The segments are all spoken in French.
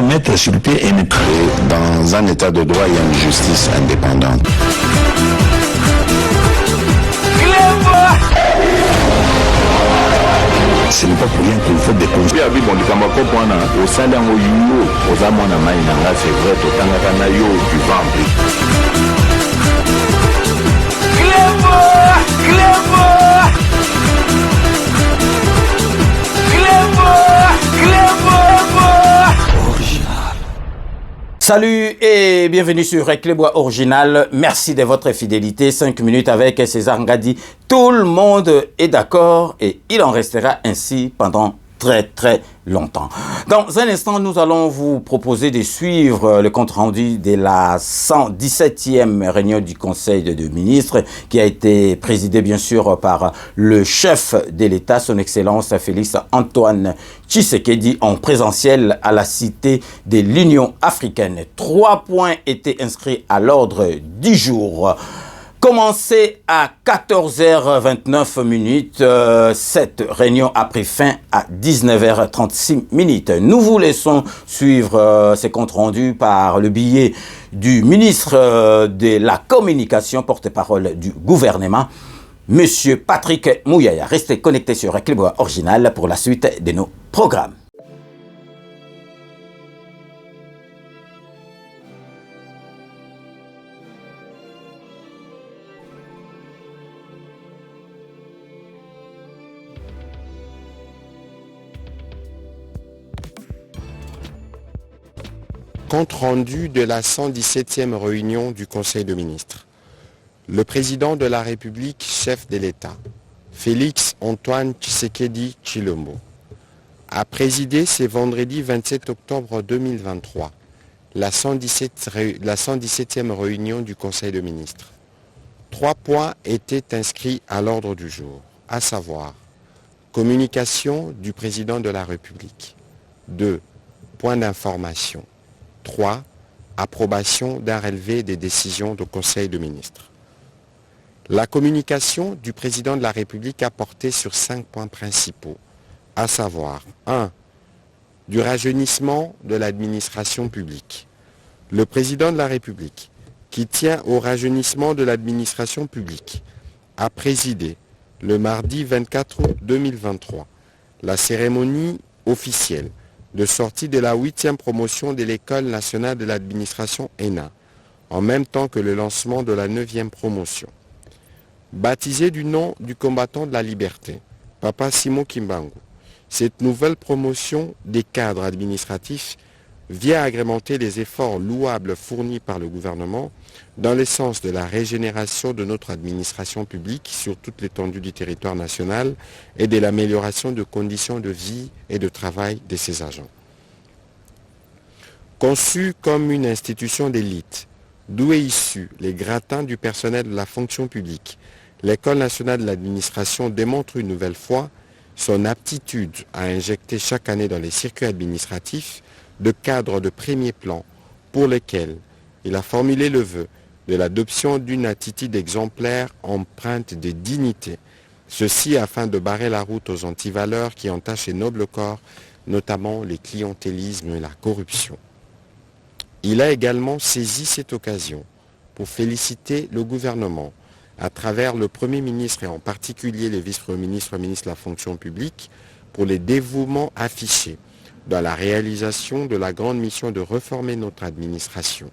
doit mettre sur le pied et dans un état de droit, il y a une justice indépendante. Ce n'est pas pour rien qu'il faut des causes. Salut et bienvenue sur Clébois Original. Merci de votre fidélité. 5 minutes avec César Ngadi. Tout le monde est d'accord et il en restera ainsi pendant très longtemps. Dans un instant, nous allons vous proposer de suivre le compte-rendu de la 117e réunion du Conseil de ministres qui a été présidée bien sûr par le chef de l'État, son Excellence Félix Antoine Tshisekedi, en présentiel à la Cité de l'Union africaine. 3 points étaient inscrits à l'ordre du jour. Commencé à 14h29, cette réunion a pris fin à 19h36. Nous vous laissons suivre ces comptes rendus par le biais du ministre de la Communication, porte-parole du gouvernement, Monsieur Patrick Mouyaya. Restez connectés sur Clébois Original pour la suite de nos programmes. Compte rendu de la 117e réunion du Conseil de ministres. Le président de la République, chef de l'État, Félix Antoine Tshisekedi Tshilombo, a présidé ce vendredi 27 octobre 2023 la 117e réunion du Conseil de ministres. 3 points étaient inscrits à l'ordre du jour, à savoir communication du président de la République. 2. Point d'information. 3. Approbation d'un relevé des décisions du Conseil de ministres. La communication du président de la République a porté sur 5 points principaux, à savoir 1. Du rajeunissement de l'administration publique. Le président de la République, qui tient au rajeunissement de l'administration publique, a présidé le mardi 24 août 2023 la cérémonie officielle de sortie de la 8e promotion de l'École nationale de l'administration ENA, en même temps que le lancement de la 9e promotion. Baptisée du nom du combattant de la liberté, Papa Simon Kimbangu, cette nouvelle promotion des cadres administratifs vient agrémenter les efforts louables fournis par le gouvernement dans le sens de la régénération de notre administration publique sur toute l'étendue du territoire national et de l'amélioration de conditions de vie et de travail de ses agents. Conçue comme une institution d'élite, d'où est issu les gratins du personnel de la fonction publique, l'École nationale de l'administration démontre une nouvelle fois son aptitude à injecter chaque année dans les circuits administratifs de cadres de premier plan pour lesquels il a formulé le vœu de l'adoption d'une attitude exemplaire empreinte de dignité, ceci afin de barrer la route aux antivaleurs qui entachent les nobles corps, notamment les clientélismes et la corruption. Il a également saisi cette occasion pour féliciter le gouvernement à travers le Premier ministre et en particulier les vice-premiers ministres et ministres de la fonction publique pour les dévouements affichés dans la réalisation de la grande mission de réformer notre administration.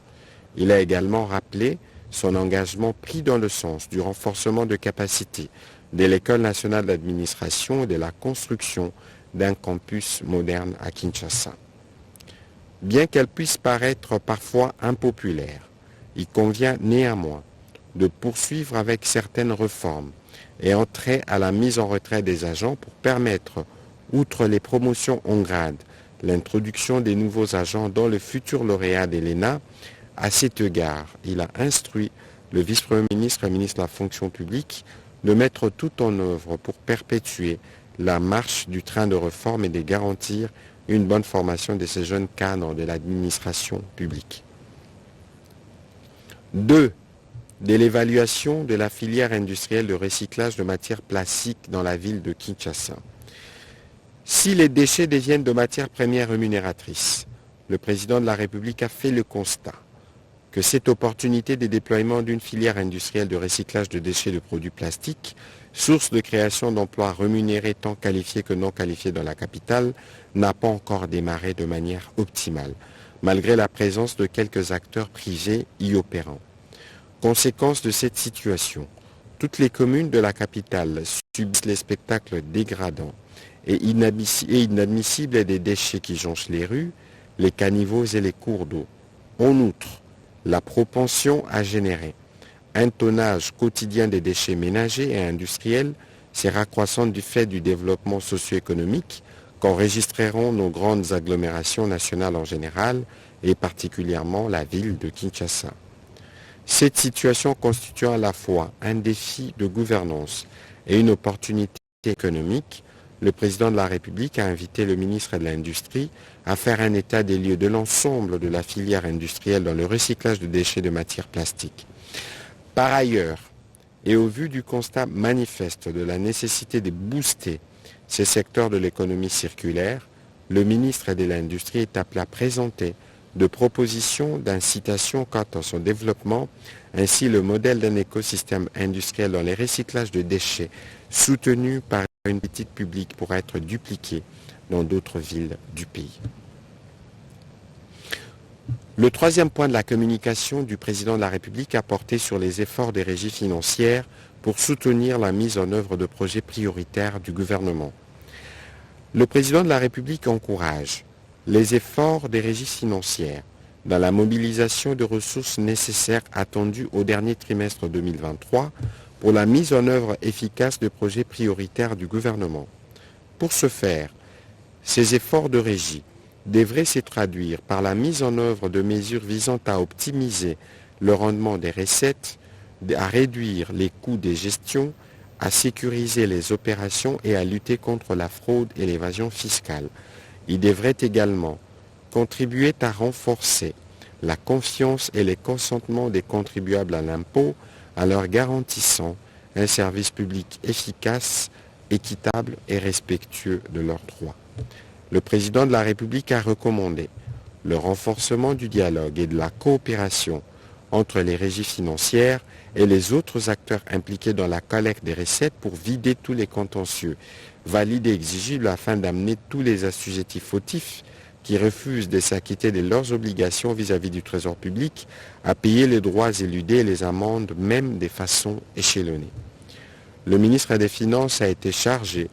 Il a également rappelé son engagement pris dans le sens du renforcement de capacités de l'École nationale d'administration et de la construction d'un campus moderne à Kinshasa. Bien qu'elle puisse paraître parfois impopulaire, il convient néanmoins de poursuivre avec certaines réformes et entrer à la mise en retrait des agents pour permettre, outre les promotions en grade, l'introduction des nouveaux agents dans le futur lauréat de l'ENA. À cet égard, il a instruit le vice-premier ministre et ministre de la fonction publique de mettre tout en œuvre pour perpétuer la marche du train de réforme et de garantir une bonne formation de ces jeunes cadres de l'administration publique. 2. De l'évaluation de la filière industrielle de recyclage de matières plastiques dans la ville de Kinshasa. Si les déchets deviennent de matières premières rémunératrices, le président de la République a fait le constat que cette opportunité de déploiement d'une filière industrielle de recyclage de déchets de produits plastiques, source de création d'emplois rémunérés tant qualifiés que non qualifiés dans la capitale, n'a pas encore démarré de manière optimale, malgré la présence de quelques acteurs privés y opérant. Conséquence de cette situation, toutes les communes de la capitale subissent les spectacles dégradants et inadmissibles des déchets qui jonchent les rues, les caniveaux et les cours d'eau. En outre, la propension à générer un tonnage quotidien des déchets ménagers et industriels sera croissante du fait du développement socio-économique qu'enregistreront nos grandes agglomérations nationales en général et particulièrement la ville de Kinshasa. Cette situation constitue à la fois un défi de gouvernance et une opportunité économique. Le président de la République a invité le ministre de l'Industrie à faire un état des lieux de l'ensemble de la filière industrielle dans le recyclage de déchets de matières plastiques. Par ailleurs, et au vu du constat manifeste de la nécessité de booster ces secteurs de l'économie circulaire, le ministre de l'Industrie est appelé à présenter de propositions d'incitation quant à son développement, ainsi le modèle d'un écosystème industriel dans les recyclages de déchets soutenu par une politique publique pourra être dupliquée dans d'autres villes du pays. Le troisième point de la communication du président de la République a porté sur les efforts des régies financières pour soutenir la mise en œuvre de projets prioritaires du gouvernement. Le président de la République encourage les efforts des régies financières dans la mobilisation de ressources nécessaires attendues au dernier trimestre 2023 pour la mise en œuvre efficace de projets prioritaires du gouvernement. Pour ce faire, ces efforts de régie devraient se traduire par la mise en œuvre de mesures visant à optimiser le rendement des recettes, à réduire les coûts des gestions, à sécuriser les opérations et à lutter contre la fraude et l'évasion fiscale. Il devrait également contribuer à renforcer la confiance et les consentements des contribuables à l'impôt en leur garantissant un service public efficace, équitable et respectueux de leurs droits. Le président de la République a recommandé le renforcement du dialogue et de la coopération entre les régies financières et les autres acteurs impliqués dans la collecte des recettes pour vider tous les contentieux valides et exigibles afin d'amener tous les assujettis fautifs qui refusent de s'acquitter de leurs obligations vis-à-vis du Trésor public à payer les droits éludés et les amendes, même de façon échelonnée. Le ministre des Finances a été chargé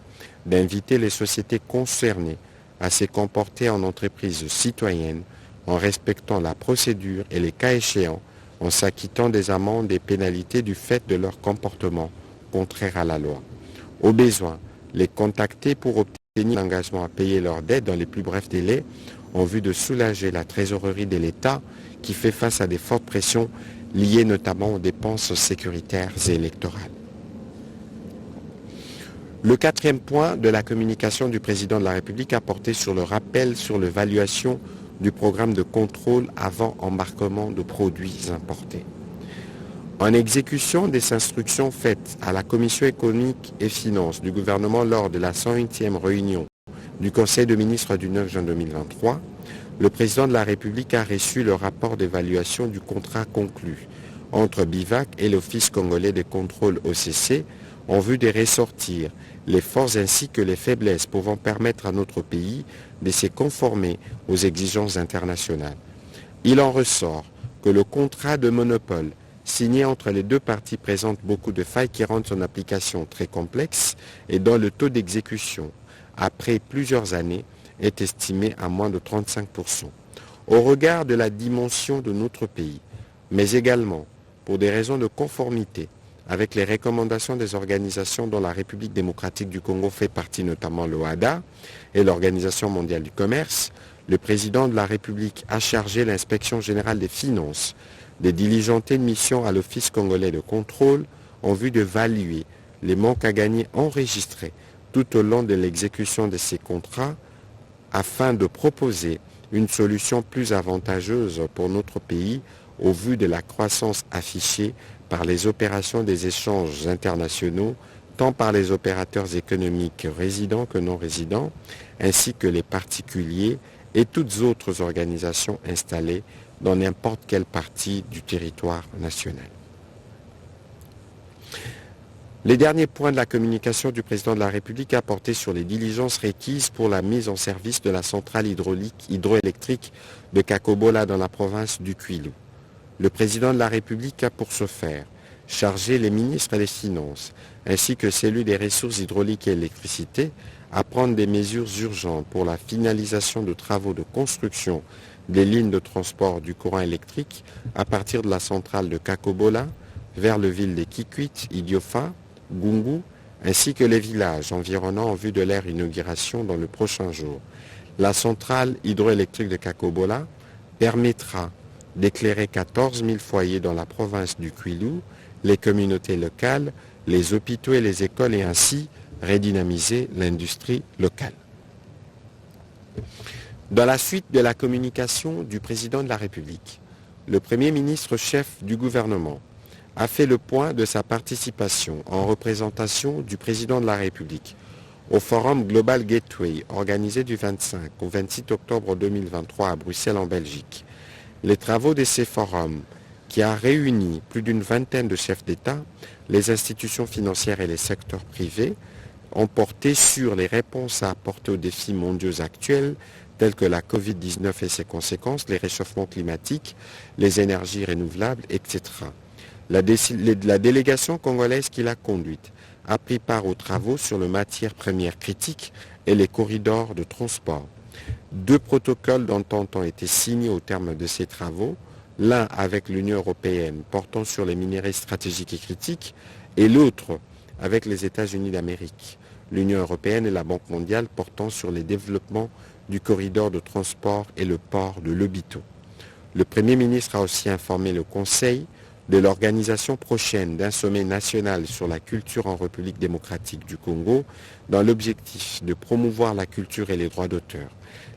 d'inviter les sociétés concernées à se comporter en entreprises citoyennes en respectant la procédure et les cas échéants en s'acquittant des amendes et pénalités du fait de leur comportement contraire à la loi. Au besoin, les contacter pour obtenir l'engagement à payer leurs dettes dans les plus brefs délais en vue de soulager la trésorerie de l'État qui fait face à des fortes pressions liées notamment aux dépenses sécuritaires et électorales. Le quatrième point de la communication du président de la République a porté sur le rappel sur l'évaluation du programme de contrôle avant embarquement de produits importés. En exécution des instructions faites à la Commission économique et finances du gouvernement lors de la 101e réunion du Conseil de ministres du 9 juin 2023, le président de la République a reçu le rapport d'évaluation du contrat conclu entre BIVAC et l'Office congolais de contrôle OCC en vue de ressortir les forces ainsi que les faiblesses pouvant permettre à notre pays de se conformer aux exigences internationales. Il en ressort que le contrat de monopole signé entre les deux parties présente beaucoup de failles qui rendent son application très complexe et dont le taux d'exécution, après plusieurs années, est estimé à moins de 35%. Au regard de la dimension de notre pays, mais également pour des raisons de conformité avec les recommandations des organisations dont la République démocratique du Congo fait partie, notamment l'OHADA et l'Organisation mondiale du commerce, le président de la République a chargé l'inspection générale des finances de diligenter une mission à l'Office congolais de contrôle en vue d'évaluer les manques à gagner enregistrés tout au long de l'exécution de ces contrats afin de proposer une solution plus avantageuse pour notre pays au vu de la croissance affichée par les opérations des échanges internationaux, tant par les opérateurs économiques résidents que non résidents, ainsi que les particuliers et toutes autres organisations installées dans n'importe quelle partie du territoire national. Les derniers points de la communication du président de la République a porté sur les diligences requises pour la mise en service de la centrale hydroélectrique de Kakobola dans la province du Kwilu. Le président de la République a pour ce faire chargé les ministres des Finances ainsi que celui des ressources hydrauliques et électricité à prendre des mesures urgentes pour la finalisation de travaux de construction des lignes de transport du courant électrique à partir de la centrale de Kakobola vers le ville de Kikwit, Idiofa, Gungu, ainsi que les villages environnants en vue de leur inauguration dans le prochain jour. La centrale hydroélectrique de Kakobola permettra d'éclairer 14 000 foyers dans la province du Kwilu, les communautés locales, les hôpitaux et les écoles et ainsi redynamiser l'industrie locale. Dans la suite de la communication du président de la République, le Premier ministre chef du gouvernement a fait le point de sa participation en représentation du président de la République au Forum Global Gateway organisé du 25 au 26 octobre 2023 à Bruxelles en Belgique. Les travaux de ces forums, qui a réuni plus d'une vingtaine de chefs d'État, les institutions financières et les secteurs privés, ont porté sur les réponses à apporter aux défis mondiaux actuels tels que la Covid-19 et ses conséquences, les réchauffements climatiques, les énergies renouvelables, etc. La délégation congolaise qui l'a conduite a pris part aux travaux sur les matières premières critiques et les corridors de transport. 2 protocoles d'entente ont été signés au terme de ces travaux, l'un avec l'Union européenne portant sur les minerais stratégiques et critiques et l'autre avec les États-Unis d'Amérique, l'Union européenne et la Banque mondiale portant sur les développements du corridor de transport et le port de Lobito. Le Premier ministre a aussi informé le Conseil de l'organisation prochaine d'un sommet national sur la culture en République démocratique du Congo dans l'objectif de promouvoir la culture et les droits d'auteur.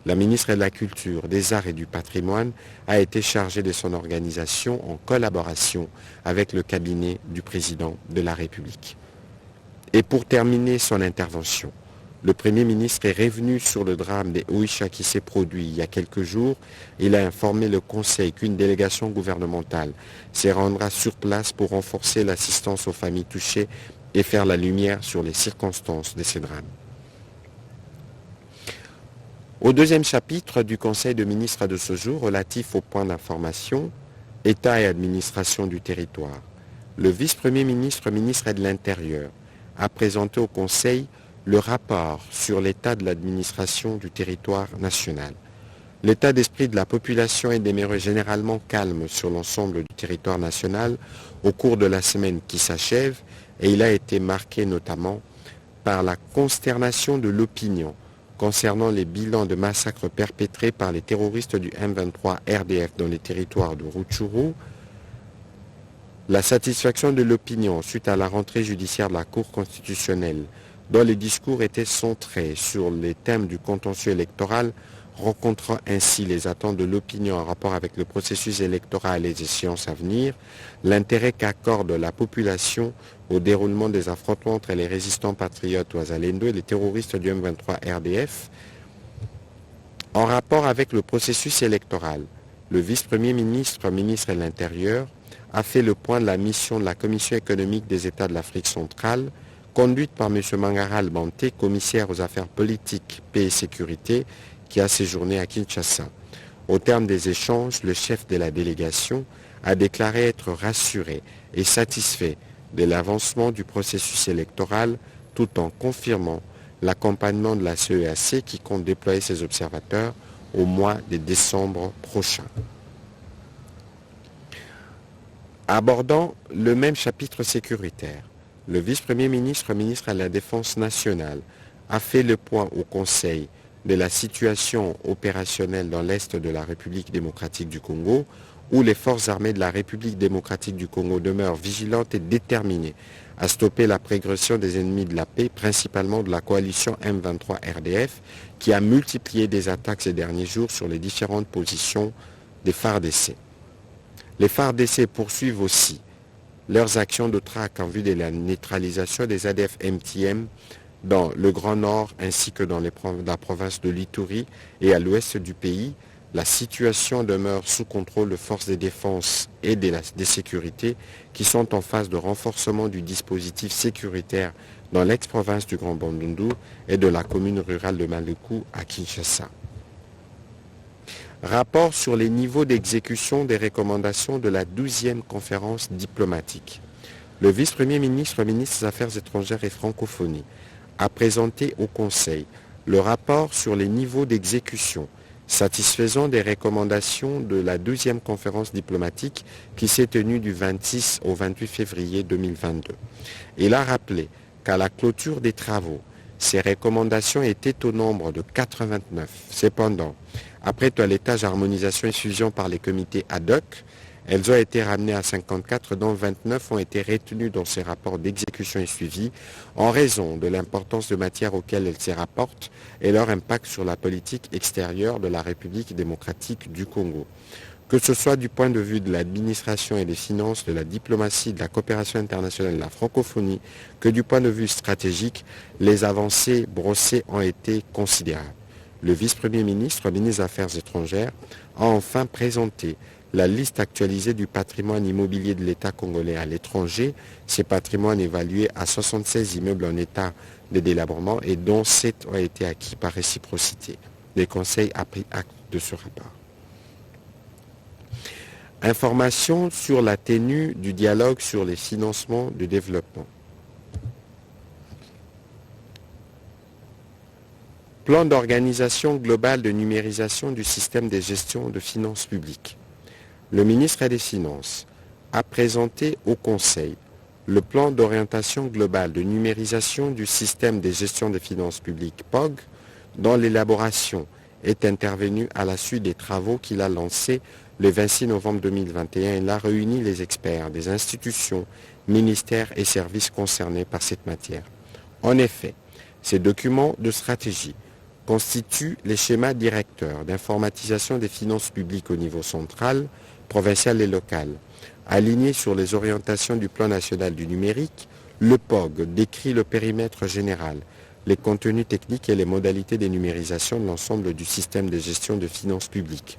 La ministre de la Culture, des Arts et du Patrimoine a été chargée de son organisation en collaboration avec le cabinet du président de la République. Et pour terminer son intervention, le Premier ministre est revenu sur le drame des Oicha qui s'est produit il y a quelques jours. Il a informé le Conseil qu'une délégation gouvernementale se rendra sur place pour renforcer l'assistance aux familles touchées et faire la lumière sur les circonstances de ces drames. Au deuxième chapitre du Conseil de ministres de ce jour, relatif au point d'information, État et administration du territoire, le vice-premier ministre, ministre de l'Intérieur, a présenté au Conseil le rapport sur l'état de l'administration du territoire national. L'état d'esprit de la population est demeuré généralement calme sur l'ensemble du territoire national au cours de la semaine qui s'achève et il a été marqué notamment par la consternation de l'opinion concernant les bilans de massacres perpétrés par les terroristes du M23 RDF dans les territoires de Rutshuru, la satisfaction de l'opinion suite à la rentrée judiciaire de la Cour constitutionnelle dont les discours étaient centrés sur les thèmes du contentieux électoral, rencontrant ainsi les attentes de l'opinion en rapport avec le processus électoral et les échéances à venir, l'intérêt qu'accorde la population au déroulement des affrontements entre les résistants patriotes Ouazalendo et les terroristes du M23 RDF, en rapport avec le processus électoral, le vice-premier ministre, ministre de l'Intérieur, a fait le point de la mission de la Commission économique des États de l'Afrique centrale, conduite par M. Mangara Albanté, commissaire aux affaires politiques, paix et sécurité, qui a séjourné à Kinshasa. Au terme des échanges, le chef de la délégation a déclaré être rassuré et satisfait de l'avancement du processus électoral tout en confirmant l'accompagnement de la CEAC qui compte déployer ses observateurs au mois de décembre prochain. Abordant le même chapitre sécuritaire, le vice-premier ministre, ministre de la Défense nationale, a fait le point au Conseil de la situation opérationnelle dans l'Est de la République démocratique du Congo, où les forces armées de la République démocratique du Congo demeurent vigilantes et déterminées à stopper la progression des ennemis de la paix, principalement de la coalition M23 RDF, qui a multiplié des attaques ces derniers jours sur les différentes positions des FARDC. Les FARDC poursuivent aussi leurs actions de traque en vue de la neutralisation des ADF-MTM dans le Grand Nord ainsi que dans la province de l'Ituri et à l'ouest du pays, la situation demeure sous contrôle de forces de défense et des sécurités qui sont en phase de renforcement du dispositif sécuritaire dans l'ex-province du Grand Bandundu et de la commune rurale de Maluku à Kinshasa. Rapport sur les niveaux d'exécution des recommandations de la 12e conférence diplomatique. Le vice-premier ministre, ministre des Affaires étrangères et francophonie, a présenté au Conseil le rapport sur les niveaux d'exécution satisfaisant des recommandations de la 12e conférence diplomatique qui s'est tenue du 26 au 28 février 2022. Il a rappelé qu'à la clôture des travaux, ces recommandations étaient au nombre de 89. Cependant, après toilettage, harmonisation et fusion par les comités ad hoc, elles ont été ramenées à 54, dont 29 ont été retenues dans ces rapports d'exécution et suivi en raison de l'importance de matières auxquelles elles se rapportent et leur impact sur la politique extérieure de la République démocratique du Congo. Que ce soit du point de vue de l'administration et des finances, de la diplomatie, de la coopération internationale et de la francophonie, que du point de vue stratégique, les avancées brossées ont été considérables. Le vice-premier ministre, ministre des Affaires étrangères, a enfin présenté la liste actualisée du patrimoine immobilier de l'État congolais à l'étranger, ces patrimoines évalués à 76 immeubles en état de délabrement et dont 7 ont été acquis par réciprocité. Le Conseil a pris acte de ce rapport. Information sur la tenue du dialogue sur les financements de développement. Plan d'organisation globale de numérisation du système de gestion de finances publiques. Le ministre des Finances a présenté au Conseil le plan d'orientation globale de numérisation du système de gestion des finances publiques POG, dont l'élaboration est intervenue à la suite des travaux qu'il a lancés le 26 novembre 2021. Il a réuni les experts des institutions, ministères et services concernés par cette matière. En effet, ces documents de stratégie constituent les schémas directeurs d'informatisation des finances publiques au niveau central, provincial et local. Aligné sur les orientations du plan national du numérique, le POG décrit le périmètre général, les contenus techniques et les modalités de numérisation de l'ensemble du système de gestion de finances publiques.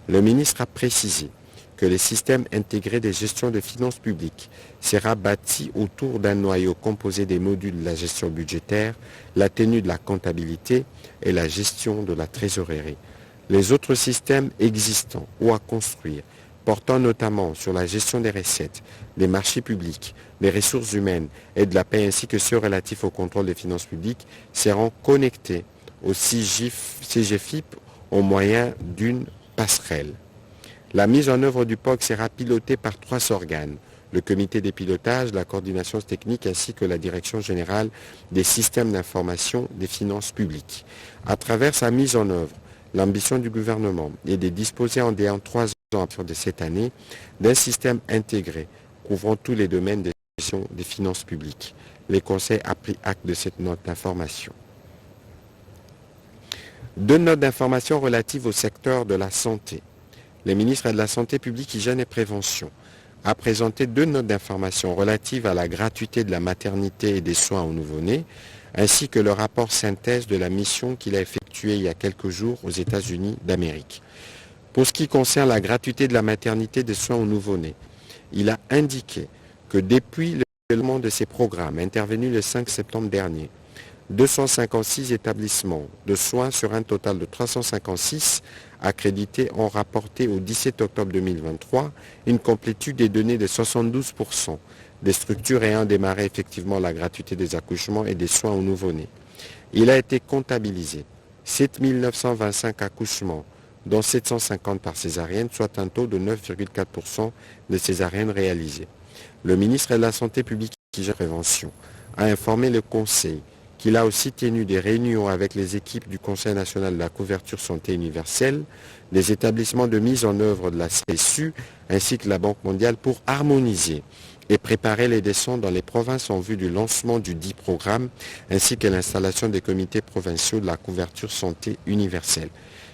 Le ministre a précisé que le système intégré de gestion de finances publiques sera bâti autour d'un noyau composé des modules de la gestion budgétaire, la tenue de la comptabilité et la gestion de la trésorerie. Les autres systèmes existants ou à construire, portant notamment sur la gestion des recettes, des marchés publics, des ressources humaines et de la paix ainsi que ceux relatifs au contrôle des finances publiques, seront connectés au CGFIP au moyen d'une passerelle. La mise en œuvre du POG sera pilotée par 3 organes, le comité des pilotages, la coordination technique ainsi que la direction générale des systèmes d'information des finances publiques. À travers sa mise en œuvre, l'ambition du gouvernement est de disposer en 3 ans à partir de cette année d'un système intégré couvrant tous les domaines de gestion des finances publiques. Le Conseil a pris acte de cette note d'information. 2 notes d'information relatives au secteur de la santé. Le ministre de la Santé publique, Hygiène et Prévention a présenté 2 notes d'information relatives à la gratuité de la maternité et des soins aux nouveau-nés, ainsi que le rapport synthèse de la mission qu'il a effectuée il y a quelques jours aux États-Unis d'Amérique. Pour ce qui concerne la gratuité de la maternité et des soins aux nouveau-nés, il a indiqué que depuis le développement de ces programmes intervenu le 5 septembre dernier, 256 établissements de soins sur un total de 356 accrédités ont rapporté au 17 octobre 2023 une complétude des données de 72% des structures ayant démarré effectivement la gratuité des accouchements et des soins aux nouveau-nés. Il a été comptabilisé 7 925 accouchements, dont 750 par césarienne, soit un taux de 9,4% de césariennes réalisées. Le ministre de la Santé publique et de la Prévention a informé le Conseil qu'il a aussi tenu des réunions avec les équipes du Conseil national de la couverture santé universelle, des établissements de mise en œuvre de la CSU ainsi que la Banque mondiale pour harmoniser et préparer les descentes dans les provinces en vue du lancement du dit programme ainsi que l'installation des comités provinciaux de la couverture santé universelle.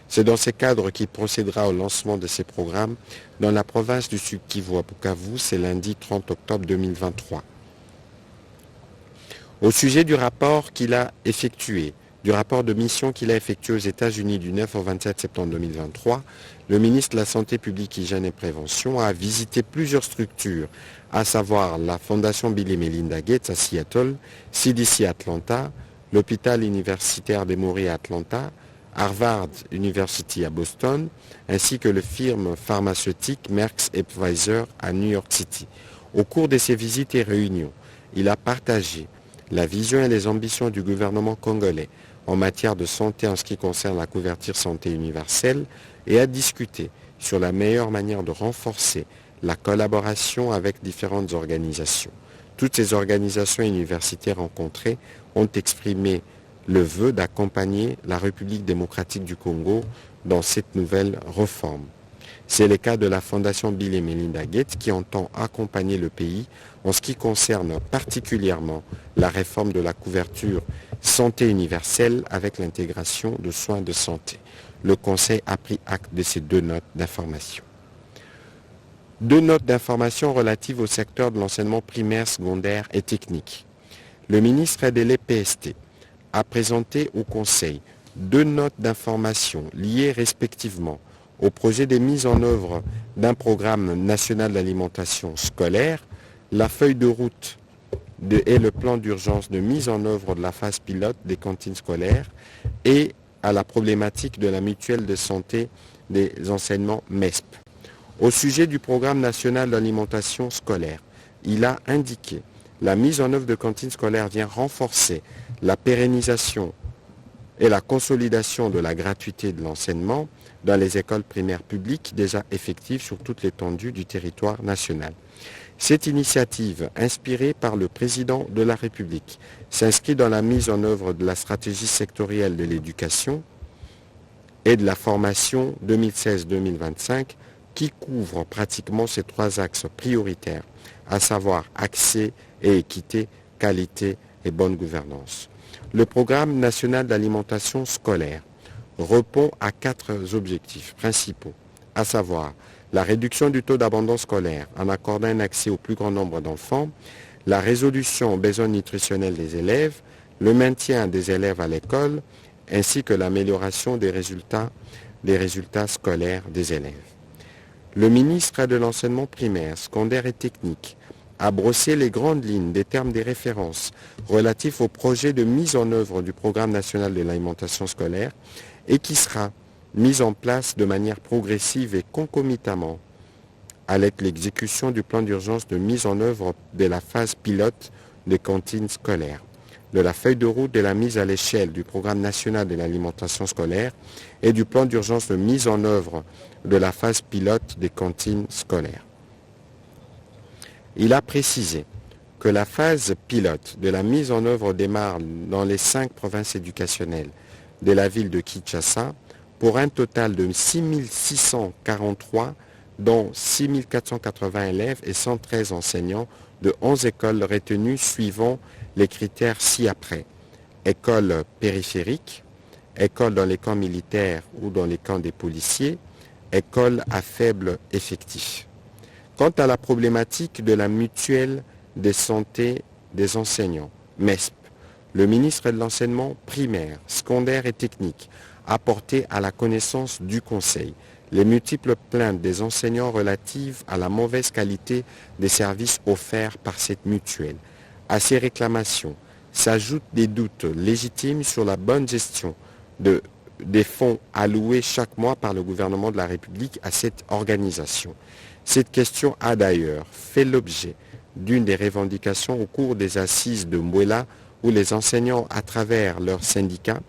C'est dans ce cadre qu'il procédera au lancement de ces programmes dans la province du Sud-Kivu à Bukavu, c'est lundi 30 octobre 2023. Au sujet du rapport qu'il a effectué, du rapport de mission qu'il a effectué aux États-Unis du 9 au 27 septembre 2023, le ministre de la Santé publique, Hygiène et Prévention a visité plusieurs structures, à savoir la Fondation Bill et Melinda Gates à Seattle, CDC Atlanta, l'hôpital universitaire d'Emory à Atlanta, Harvard University à Boston, ainsi que le firme pharmaceutique Merck et Pfizer à New York City. Au cours de ces visites et réunions, il a partagé la vision et les ambitions du gouvernement congolais en matière de santé en ce qui concerne la couverture santé universelle et a discuté sur la meilleure manière de renforcer la collaboration avec différentes organisations. Toutes ces organisations universitaires rencontrées ont exprimé le vœu d'accompagner la République démocratique du Congo dans cette nouvelle réforme. C'est le cas de la Fondation Bill et Melinda Gates qui entend accompagner le pays en ce qui concerne particulièrement la réforme de la couverture santé universelle avec l'intégration de soins de santé. Le Conseil a pris acte de ces deux notes d'information. Deux notes d'information relatives au secteur de l'enseignement primaire, secondaire et technique. Le ministre de l'EPST a présenté au Conseil deux notes d'information liées respectivement au projet de mise en œuvre d'un programme national d'alimentation scolaire, la feuille de route et le plan d'urgence de mise en œuvre de la phase pilote des cantines scolaires et à la problématique de la mutuelle de santé des enseignements MESP. Au sujet du programme national d'alimentation scolaire, il a indiqué la mise en œuvre de cantines scolaires vient renforcer la pérennisation et la consolidation de la gratuité de l'enseignement dans les écoles primaires publiques déjà effectives sur toute l'étendue du territoire national. Cette initiative, inspirée par le président de la République, s'inscrit dans la mise en œuvre de la stratégie sectorielle de l'éducation et de la formation 2016-2025 qui couvre pratiquement ces trois axes prioritaires, à savoir accès et équité, qualité et bonne gouvernance. Le programme national d'alimentation scolaire répond à quatre objectifs principaux, à savoir la réduction du taux d'abandon scolaire en accordant un accès au plus grand nombre d'enfants, la résolution aux besoins nutritionnels des élèves, le maintien des élèves à l'école, ainsi que l'amélioration des résultats scolaires des élèves. Le ministre de l'enseignement primaire, secondaire et technique a brossé les grandes lignes des termes des références relatifs au projet de mise en œuvre du programme national de l'alimentation scolaire et qui sera mis en place de manière progressive et concomitamment avec l'exécution du plan d'urgence de mise en œuvre de la phase pilote des cantines scolaires, de la feuille de route de la mise à l'échelle du programme national de l'alimentation scolaire et du plan d'urgence de mise en œuvre de la phase pilote des cantines scolaires. Il a précisé que la phase pilote de la mise en œuvre démarre dans les 5 provinces éducationnelles de la ville de Kinshasa pour un total de 6643, dont 6480 élèves et 113 enseignants de 11 écoles retenues suivant les critères ci-après. Écoles périphériques, écoles dans les camps militaires ou dans les camps des policiers, écoles à faible effectif. Quant à la problématique de la mutuelle de santé des enseignants, MESP, le ministre de l'enseignement primaire, secondaire et technique a porté à la connaissance du Conseil les multiples plaintes des enseignants relatives à la mauvaise qualité des services offerts par cette mutuelle. À ces réclamations s'ajoutent des doutes légitimes sur la bonne gestion des fonds alloués chaque mois par le gouvernement de la République à cette organisation. Cette question a d'ailleurs fait l'objet d'une des revendications au cours des assises de Mbouela où les enseignants, à travers leurs syndicats,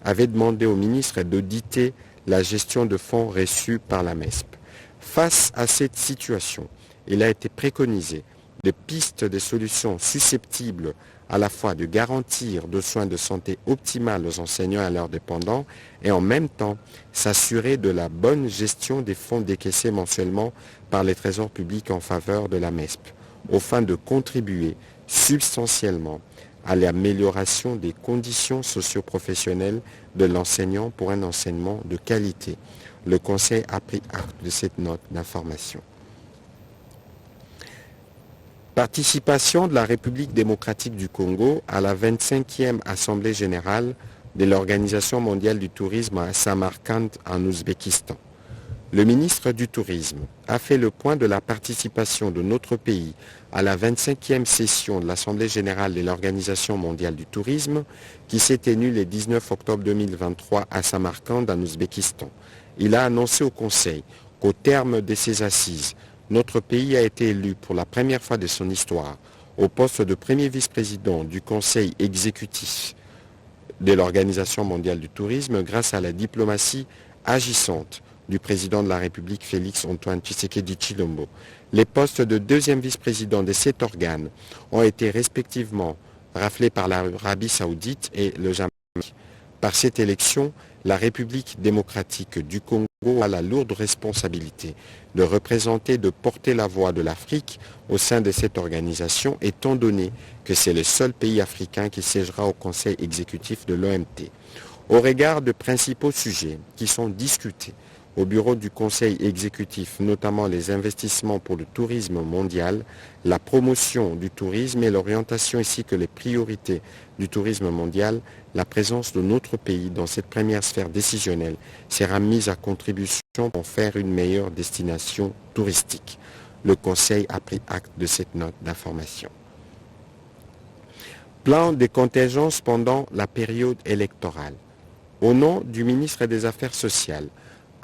avaient demandé au ministre d'auditer la gestion de fonds reçus par la MESP. Face à cette situation, il a été préconisé des pistes de solutions susceptibles à la fois de garantir des soins de santé optimales aux enseignants et à leurs dépendants et en même temps s'assurer de la bonne gestion des fonds décaissés mensuellement par les trésors publics en faveur de la MESP, aux fins de contribuer substantiellement à l'amélioration des conditions socio-professionnelles de l'enseignant pour un enseignement de qualité. Le Conseil a pris acte de cette note d'information. Participation de la République démocratique du Congo à la 25e Assemblée générale de l'Organisation mondiale du tourisme à Samarkand en Ouzbékistan. Le ministre du Tourisme a fait le point de la participation de notre pays à la 25e session de l'Assemblée générale de l'Organisation mondiale du tourisme qui s'est tenue le 19 octobre 2023 à Samarkand en Ouzbékistan. Il a annoncé au Conseil qu'au terme de ces assises, notre pays a été élu pour la première fois de son histoire au poste de premier vice-président du Conseil exécutif de l'Organisation mondiale du tourisme grâce à la diplomatie agissante du président de la République Félix-Antoine Tshisekedi Tshilombo. Les postes de deuxième vice-président de cet organe ont été respectivement raflés par l'Arabie Saoudite et le Jamaïque. Par cette élection, la République démocratique du Congo a la lourde responsabilité de représenter, de porter la voix de l'Afrique au sein de cette organisation, étant donné que c'est le seul pays africain qui siégera au Conseil exécutif de l'OMT. Au regard de principaux sujets qui sont discutés au bureau du Conseil exécutif, notamment les investissements pour le tourisme mondial, la promotion du tourisme et l'orientation ainsi que les priorités du tourisme mondial, la présence de notre pays dans cette première sphère décisionnelle sera mise à contribution pour faire une meilleure destination touristique. Le Conseil a pris acte de cette note d'information. Plan de contingence pendant la période électorale. Au nom du ministre des Affaires sociales,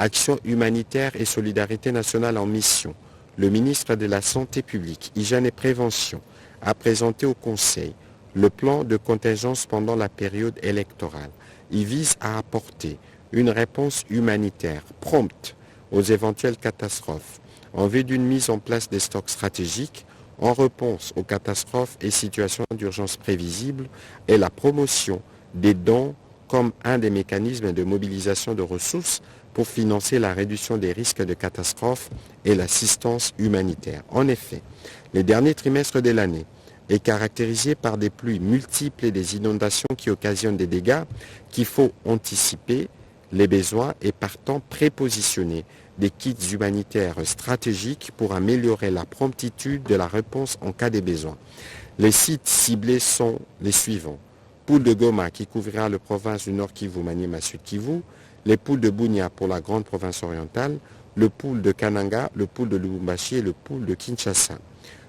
Action humanitaire et solidarité nationale en mission, le ministre de la Santé publique, Hygiène et Prévention a présenté au Conseil le plan de contingence pendant la période électorale. Il vise à apporter une réponse humanitaire prompte aux éventuelles catastrophes en vue d'une mise en place des stocks stratégiques en réponse aux catastrophes et situations d'urgence prévisibles et la promotion des dons comme un des mécanismes de mobilisation de ressources pour financer la réduction des risques de catastrophes et l'assistance humanitaire. En effet, les derniers trimestres de l'année est caractérisé par des pluies multiples et des inondations qui occasionnent des dégâts qu'il faut anticiper les besoins et partant prépositionner des kits humanitaires stratégiques pour améliorer la promptitude de la réponse en cas de besoin. Les sites ciblés sont les suivants. Poule de Goma qui couvrira la province du Nord Kivu, Maniema, Sud Kivu, les poules de Bunia pour la grande province orientale, le pool de Kananga, le pool de Lubumbashi et le pool de Kinshasa.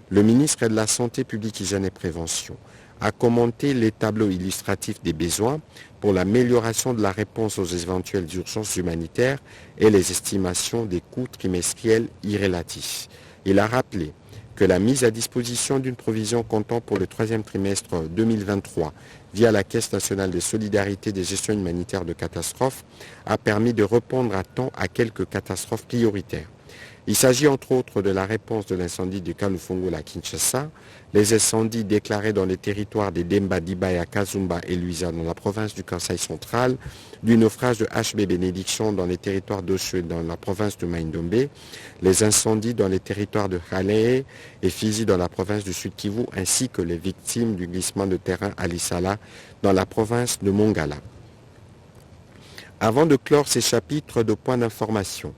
Le ministre de la Santé publique, Hygiène et Prévention a commenté les tableaux illustratifs des besoins pour l'amélioration de la réponse aux éventuelles urgences humanitaires et les estimations des coûts trimestriels irrélatifs. Il a rappelé que la mise à disposition d'une provision comptant pour le troisième trimestre 2023 via la Caisse nationale de solidarité des gestions humanitaires de catastrophes a permis de répondre à temps à quelques catastrophes prioritaires. Il s'agit entre autres de la réponse de l'incendie de Kalufongo à Kinshasa, les incendies déclarés dans les territoires des Demba, Dibaya, Kazumba et Luisa dans la province du Kasaï central, du naufrage de HB Bénédiction dans les territoires d'Oshwe dans la province de Maïndombe, les incendies dans les territoires de Khalé et Fizi dans la province du Sud Kivu, ainsi que les victimes du glissement de terrain à Lissala dans la province de Mongala. Avant de clore ces chapitres de points d'information,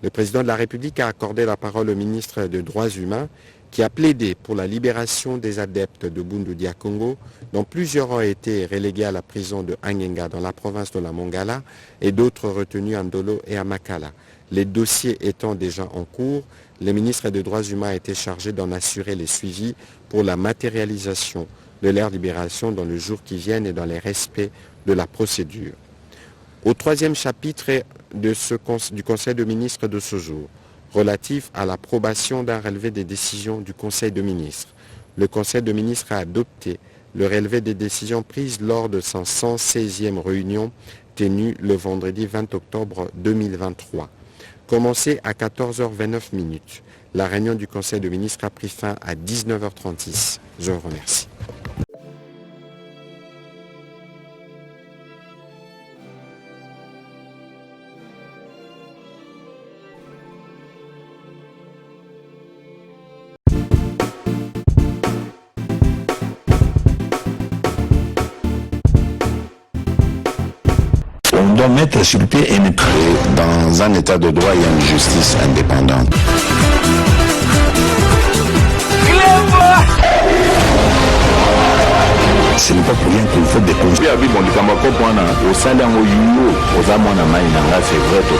le président de la République a accordé la parole au ministre des Droits humains qui a plaidé pour la libération des adeptes de Bundu Dia Congo, dont plusieurs ont été relégués à la prison de Angenga dans la province de la Mongala et d'autres retenus à Ndolo et à Makala. Les dossiers étant déjà en cours, le ministre des Droits humains a été chargé d'en assurer les suivis pour la matérialisation de leur libération dans le jour qui viennent et dans les respects de la procédure. Au troisième chapitre du Conseil de ministres de ce jour, relatif à l'approbation d'un relevé des décisions du Conseil de ministres. Le Conseil de ministres a adopté le relevé des décisions prises lors de sa 116e réunion tenue le vendredi 20 octobre 2023. Commencée à 14h29, la réunion du Conseil de ministres a pris fin à 19h36. Je vous remercie. On doit mettre sur pied une créer dans un état de droit et une justice indépendante. Clébois ce n'est pas pour rien qu'il faut des conseils. C'est vrai, tu